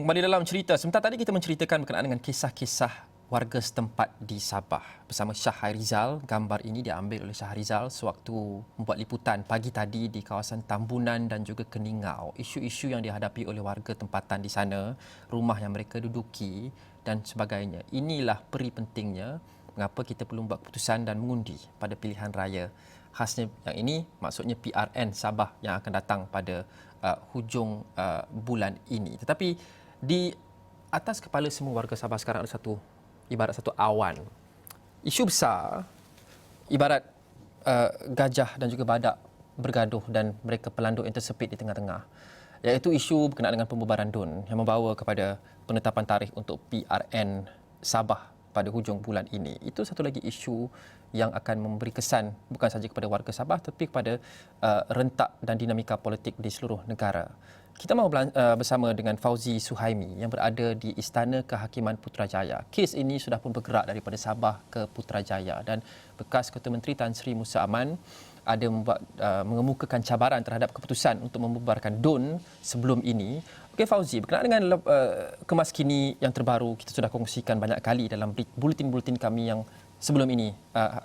kembali dalam cerita. Sebentar tadi kita menceritakan berkenaan dengan kisah-kisah warga setempat di Sabah bersama Syah Hairizal. Gambar ini diambil oleh Syah Hairizal sewaktu membuat liputan pagi tadi di kawasan Tambunan dan juga Keningau. Isu-isu yang dihadapi oleh warga tempatan di sana, rumah yang mereka duduki dan sebagainya. Inilah peri pentingnya mengapa kita perlu membuat keputusan dan mengundi pada pilihan raya. Khasnya yang ini maksudnya PRN Sabah yang akan datang pada hujung bulan ini. Tetapi di atas kepala semua warga Sabah sekarang ada ibarat satu awan. Isu besar ibarat gajah dan juga badak bergaduh dan mereka pelanduk yang tersepit di tengah-tengah. Iaitu isu berkenaan dengan pembubaran DUN yang membawa kepada penetapan tarikh untuk PRN Sabah pada hujung bulan ini. Itu satu lagi isu yang akan memberi kesan bukan sahaja kepada warga Sabah tetapi kepada rentak dan dinamika politik di seluruh negara. Kita mahu bersama dengan Fauzi Suhaimi yang berada di Istana Kehakiman Putrajaya. Kes ini sudah pun bergerak daripada Sabah ke Putrajaya dan bekas Ketua Menteri Tan Sri Musa Aman ada mengemukakan cabaran terhadap keputusan untuk membubarkan DUN sebelum ini. Okey Fauzi, berkenaan dengan kemas kini yang terbaru kita sudah kongsikan banyak kali dalam buletin-buletin kami yang sebelum ini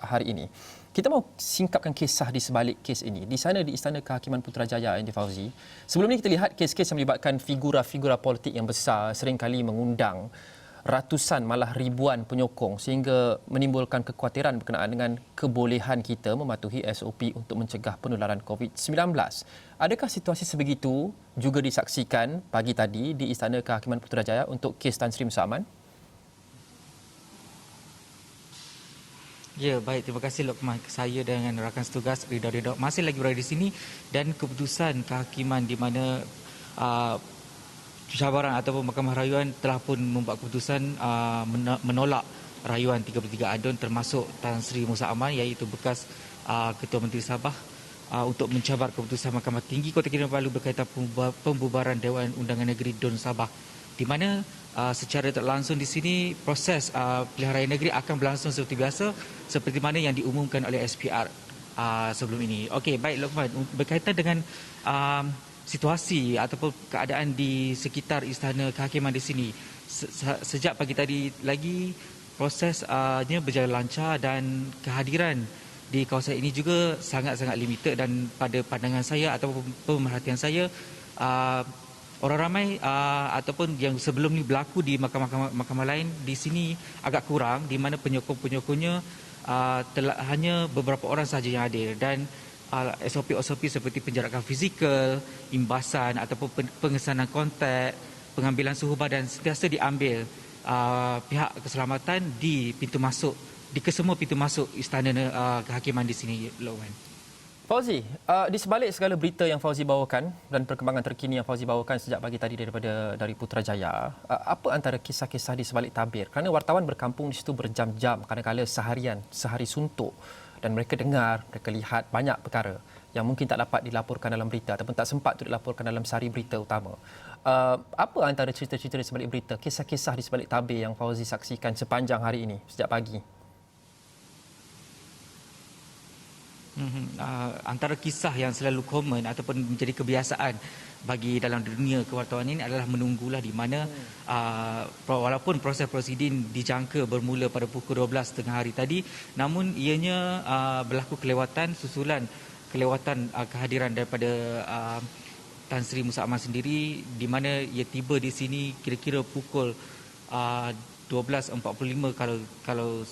hari ini. Kita mahu singkapkan kisah di sebalik kes ini. Di sana di Istana Kehakiman Putrajaya Endi Fauzi. Sebelum ini kita lihat kes-kes yang melibatkan figura-figura politik yang besar seringkali mengundang ratusan malah ribuan penyokong sehingga menimbulkan kekhawatiran berkenaan dengan kebolehan kita mematuhi SOP untuk mencegah penularan COVID-19. Adakah situasi sebegitu juga disaksikan pagi tadi di Istana Kehakiman Putrajaya untuk kes Tan Sri Musa Aman? Ya, baik. Terima kasih Lokman. Saya dengan rakan setugas Ridha masih lagi berada di sini dan keputusan kehakiman di mana cabaran ataupun Mahkamah Rayuan telah pun membuat keputusan menolak rayuan 33 adun termasuk Tan Sri Musa Aman iaitu bekas Ketua Menteri Sabah untuk mencabar keputusan Mahkamah Tinggi Kota Kinabalu berkaitan pembubaran Dewan Undangan Negeri DUN Sabah, di mana secara tak langsung di sini proses pilihan raya negeri akan berlangsung seperti biasa seperti mana yang diumumkan oleh SPR sebelum ini. Okey, baik Lokman, berkaitan dengan situasi ataupun keadaan di sekitar Istana Kehakiman di sini sejak pagi tadi lagi prosesnya berjalan lancar dan kehadiran di kawasan ini juga sangat-sangat limited dan pada pandangan saya ataupun pemerhatian saya orang ramai ataupun yang sebelum ni berlaku di mahkamah lain di sini agak kurang, di mana penyokong-penyokongnya hanya beberapa orang sahaja yang hadir dan SOP-SOP seperti penjarakan fizikal, imbasan ataupun pengesanan kontak, pengambilan suhu badan sentiasa diambil pihak keselamatan di pintu masuk, di kesemua pintu masuk Istana Kehakiman di sini, Lokman. Fauzi, di sebalik segala berita yang Fauzi bawakan dan perkembangan terkini yang Fauzi bawakan sejak pagi tadi dari Putrajaya, apa antara kisah-kisah di sebalik tabir? Kerana wartawan berkampung di situ berjam-jam, kadang-kadang sehari suntuk dan mereka dengar, mereka lihat banyak perkara yang mungkin tak dapat dilaporkan dalam berita ataupun tak sempat untuk dilaporkan dalam sari berita utama. Apa antara cerita-cerita di sebalik berita, kisah-kisah di sebalik tabir yang Fauzi saksikan sepanjang hari ini, sejak pagi? Antara kisah yang selalu common ataupun menjadi kebiasaan bagi dalam dunia kewartawan ini adalah menunggulah di mana walaupun proses prosiding dijangka bermula pada pukul 12 tengah hari tadi, namun ianya berlaku susulan kelewatan kehadiran daripada Tan Sri Musa Aman sendiri, di mana ia tiba di sini kira-kira pukul 12.45 kalau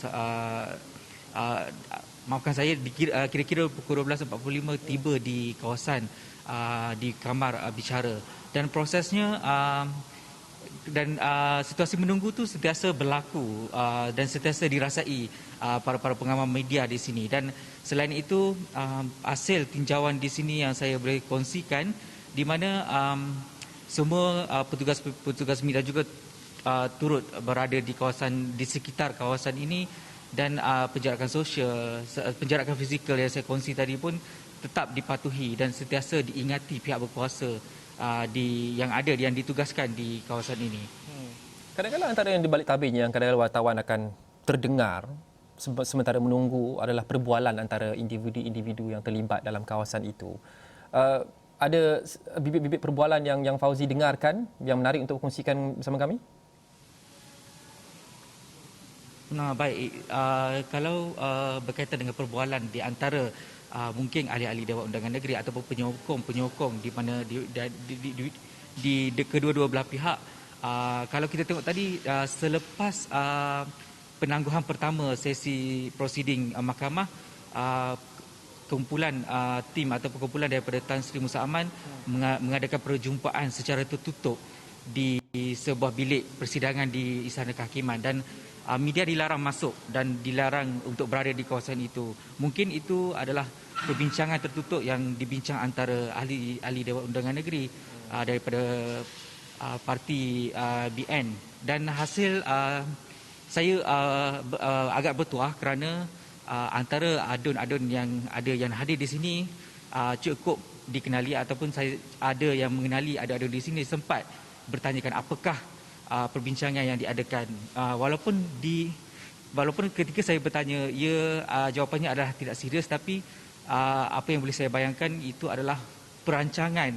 maafkan saya, kira-kira pukul 12.45 tiba di kawasan di kamar bicara dan prosesnya dan situasi menunggu tu sentiasa berlaku dan sentiasa dirasai para pengamal media di sini. Dan selain itu hasil tinjauan di sini yang saya boleh kongsikan, di mana semua petugas media juga turut berada di sekitar kawasan ini dan penjarakan sosial, penjarakan fizikal yang saya kongsi tadi pun tetap dipatuhi dan sentiasa diingati pihak berkuasa yang ditugaskan di kawasan ini. Kadang-kadang antara yang di balik tabirnya yang kadang-kadang wartawan akan terdengar sementara menunggu adalah perbualan antara individu-individu yang terlibat dalam kawasan itu. ada bibit-bibit perbualan yang Fauzi dengarkan yang menarik untuk kongsikan bersama kami? Nah, baik. Kalau berkaitan dengan perbualan di antara mungkin ahli-ahli Dewan Undangan Negeri ataupun penyokong-penyokong di mana di kedua-dua belah pihak, kalau kita tengok tadi selepas penangguhan pertama sesi prosiding mahkamah, kumpulan tim atau kumpulan daripada Tan Sri Musa Aman mengadakan perjumpaan secara tertutup di sebuah bilik persidangan di Istana Kehakiman, dan media dilarang masuk dan dilarang untuk berada di kawasan itu. Mungkin itu adalah perbincangan tertutup yang dibincang antara ahli Dewan Undangan Negeri daripada parti BN, dan hasil saya agak bertuah kerana antara adun-adun yang hadir di sini cukup dikenali ataupun saya ada yang mengenali adun-adun di sini sempat bertanyakan apakah perbincangan yang diadakan. Walaupun ketika saya bertanya, jawapannya adalah tidak serius, tapi apa yang boleh saya bayangkan itu adalah perancangan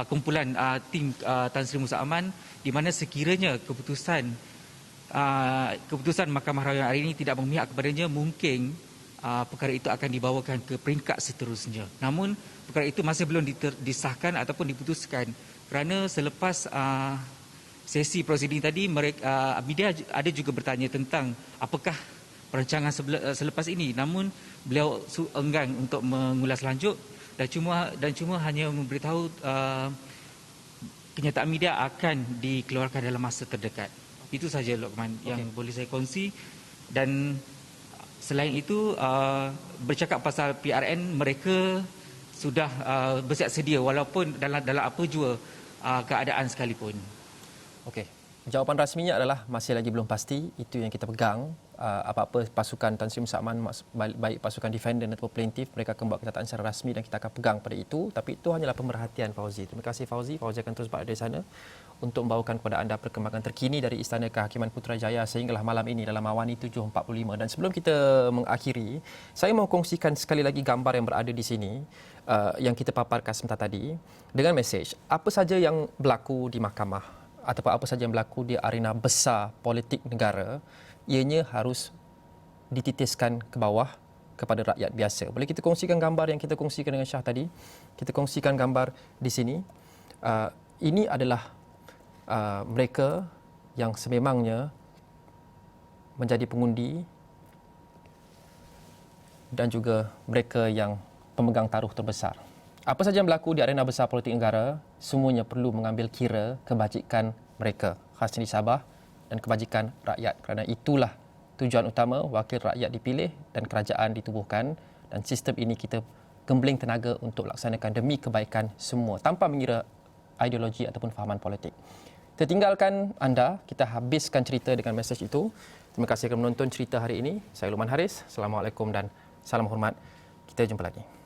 kumpulan tim Tan Sri Musa Aman, di mana sekiranya keputusan Mahkamah Rayuan hari ini tidak memihak kepadanya, mungkin perkara itu akan dibawakan ke peringkat seterusnya. Namun perkara itu masih belum disahkan ataupun diputuskan, kerana selepas sesi prosiding tadi, media ada juga bertanya tentang apakah perancangan selepas ini. Namun beliau enggan untuk mengulas lanjut dan cuma hanya memberitahu kenyataan media akan dikeluarkan dalam masa terdekat. Itu saja, Lokman, yang boleh saya kongsi. Dan selain itu, bercakap pasal PRN, mereka sudah bersiap sedia walaupun dalam apa jua keadaan sekalipun. Okey. Jawapan rasminya adalah masih lagi belum pasti. Itu yang kita pegang. Apa-apa pasukan Tan Sri Musa Aman, baik pasukan defendant ataupun plaintiff, mereka akan buat kenyataan secara rasmi dan kita akan pegang pada itu. Tapi itu hanyalah pemerhatian, Fauzi. Terima kasih, Fauzi. Fauzi akan terus berada di sana untuk membawakan kepada anda perkembangan terkini dari Istana Kehakiman Putrajaya sehinggalah malam ini dalam Awani 7.45. Dan sebelum kita mengakhiri, saya mahu kongsikan sekali lagi gambar yang berada di sini yang kita paparkan sebentar tadi dengan mesej apa saja yang berlaku di mahkamah ataupun apa saja yang berlaku di arena besar politik negara, ianya harus dititiskan ke bawah kepada rakyat biasa. Boleh kita kongsikan gambar yang kita kongsikan dengan Syah tadi? Kita kongsikan gambar di sini. Ini adalah mereka yang sememangnya menjadi pengundi dan juga mereka yang pemegang taruh terbesar. Apa saja yang berlaku di arena besar politik negara, semuanya perlu mengambil kira kebajikan mereka, khasnya di Sabah, dan kebajikan rakyat. Kerana itulah tujuan utama wakil rakyat dipilih dan kerajaan ditubuhkan, dan sistem ini kita gembling tenaga untuk laksanakan demi kebaikan semua tanpa mengira ideologi ataupun fahaman politik. Kita tinggalkan anda, kita habiskan cerita dengan mesej itu. Terima kasih kerana menonton cerita hari ini. Saya Luman Haris. Assalamualaikum dan salam hormat. Kita jumpa lagi.